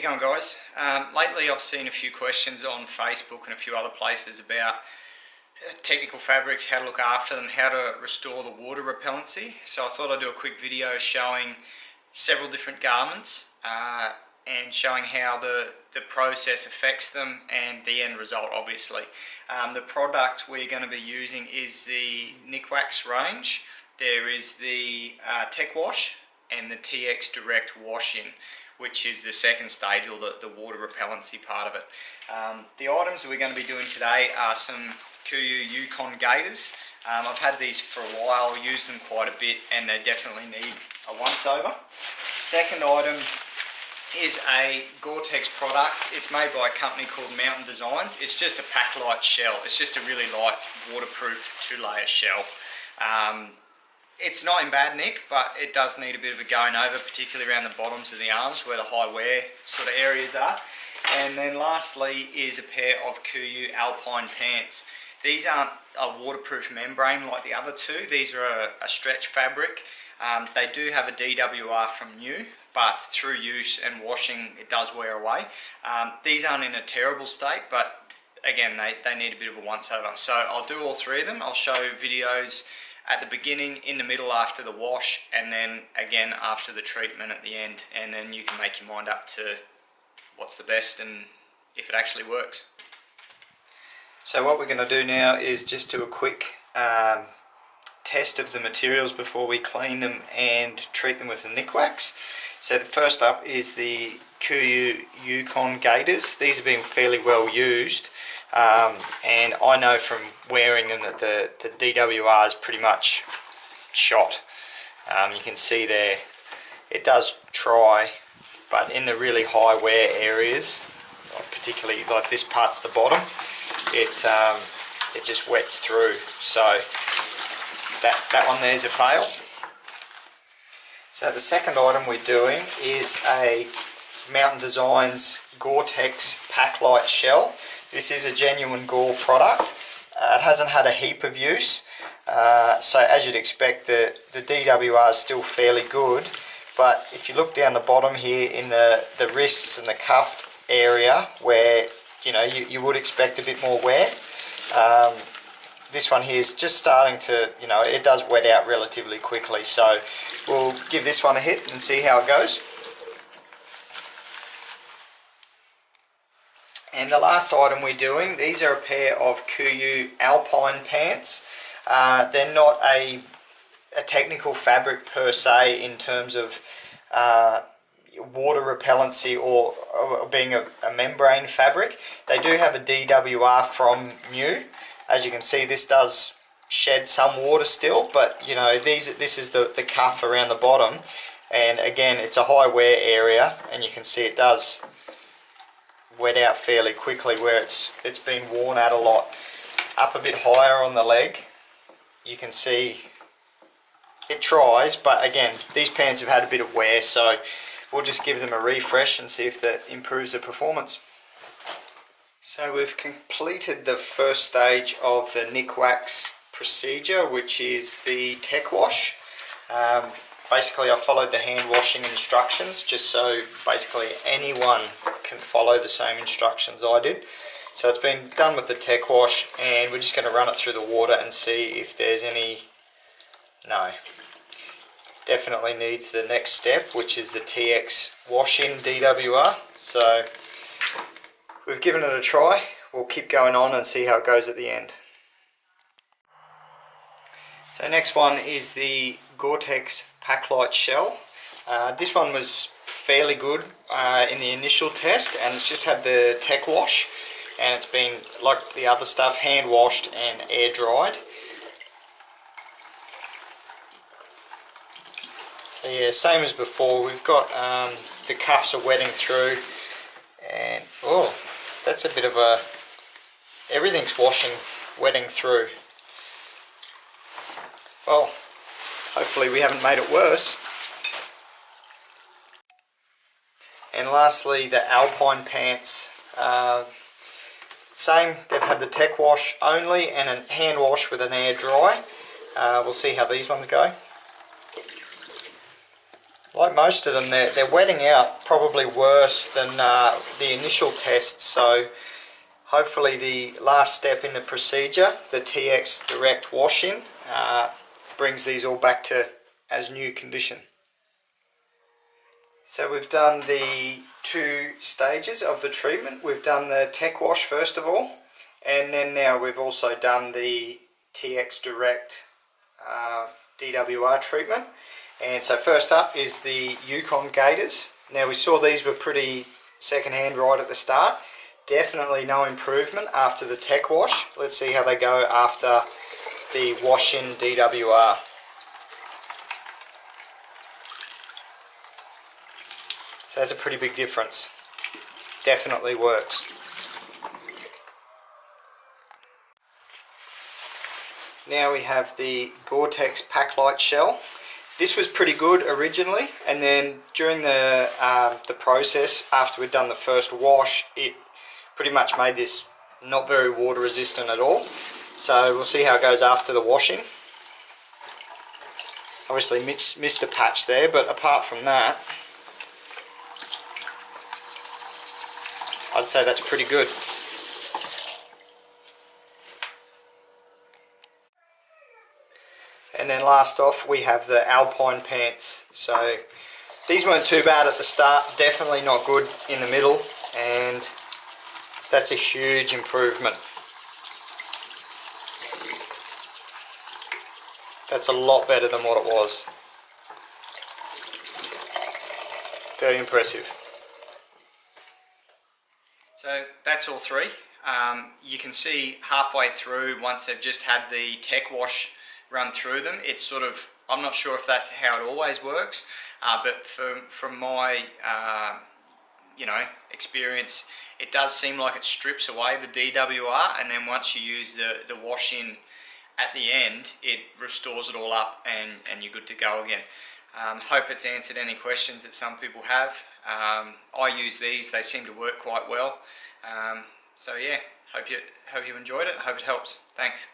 going, guys? Lately I've seen a few questions on Facebook and a few other places about technical fabrics, how to look after them, how to restore the water repellency. So I thought I'd do a quick video showing several different garments and showing how the process affects them and the end result, obviously. The product we're going to be using is the NIKWAX range. There is the NIKWAX and the TX Direct Wash-In, which is the second stage, or the water repellency part of it. The items we're going to be doing today are some KUIU Yukon gaiters. I've had these for a while, used them quite a bit, and they definitely need a once over. Second item is a Gore-Tex product. It's made by a company called Mountain Designs. It's just a pack-light shell. It's just a really light waterproof 2-layer shell. It's not in bad nick, but it does need a bit of a going over, particularly around the bottoms of the arms where the high wear sort of areas are. And then lastly is a pair of KUIU Alpine pants. These aren't a waterproof membrane like the other two. These are a stretch fabric. They do have a DWR from new, but through use and washing it does wear away. These aren't in a terrible state, but again they need a bit of a once over. So I'll do all three of them. I'll show videos at the beginning, in the middle after the wash, and then again after the treatment at the end, and then you can make your mind up to what's the best and if it actually works. So what we're going to do now is just do a quick test of the materials before we clean them and treat them with the NIKWAX. So the first up is the KUIU Yukon gaiters. These have been fairly well used, and I know from wearing them that the DWR is pretty much shot. You can see there it does try, but in the really high wear areas, particularly like this part's the bottom, it just wets through. So that one there's a fail. So the second item we're doing is a Mountain Designs Gore-Tex Pack-Light Shell. This is a genuine Gore product. It hasn't had a heap of use, so as you'd expect the DWR is still fairly good, but if you look down the bottom here in the wrists and the cuff area where you would expect a bit more wear, this one here is just starting to, it does wet out relatively quickly, so we'll give this one a hit and see how it goes. And the last item we're doing, these are a pair of KUIU Alpine pants. They're not a technical fabric per se in terms of water repellency or being a membrane fabric. They do have a DWR from new. As you can see, this does shed some water still, but this is the cuff around the bottom, and again it's a high wear area, and you can see it does wet out fairly quickly where it's been worn out a lot. Up a bit higher on the leg, you can see it tries, but again these pants have had a bit of wear, so we'll just give them a refresh and see if that improves the performance. So we've completed the first stage of the NIKWAX procedure, which is the tech wash. Basically I followed the hand washing instructions just so basically anyone can follow the same instructions I did. So it's been done with the tech wash, and we're just going to run it through the water and see if there's any. No, definitely needs the next step, which is the TX wash-in DWR. So we've given it a try. We'll keep going on and see how it goes at the end. So next one is the Gore-Tex Pack-Light Shell. This one was fairly good in the initial test, and it's just had the tech wash, and it's been, like the other stuff, hand washed and air dried. So yeah, same as before, we've got the cuffs are wetting through, and oh, that's a bit of a, everything's wetting through. Well, hopefully we haven't made it worse. And lastly, the Alpine pants, same, they've had the tech wash only and a hand wash with an air dry. We'll see how these ones go. Like most of them, they're wetting out probably worse than the initial test, so hopefully the last step in the procedure, the TX direct wash-in, brings these all back to as new condition. So we've done the 2 stages of the treatment. We've done the tech wash first of all, and then now we've also done the TX direct DWR treatment. And so first up is the Yukon Gators. Now we saw these were pretty secondhand right at the start. Definitely no improvement after the tech wash. Let's see how they go after the wash-in DWR. So that's a pretty big difference. Definitely works. Now we have the Gore-Tex Pack-Lite shell. This was pretty good originally, and then during the process, after we'd done the first wash, it pretty much made this not very water resistant at all. So we'll see how it goes after the washing. Obviously missed a patch there, but apart from that, I'd say that's pretty good. And then last off we have the Alpine pants. So these weren't too bad at the start, definitely not good in the middle, and that's a huge improvement. That's a lot better than what it was. Very impressive. So that's all 3. You can see halfway through, once they've just had the tech wash run through them, it's sort of, I'm not sure if that's how it always works, but from my experience, it does seem like it strips away the DWR, and then once you use the wash-in at the end, it restores it all up and you're good to go again. Hope it's answered any questions that some people have. I use these, they seem to work quite well. So yeah, hope you enjoyed it, hope it helps. Thanks.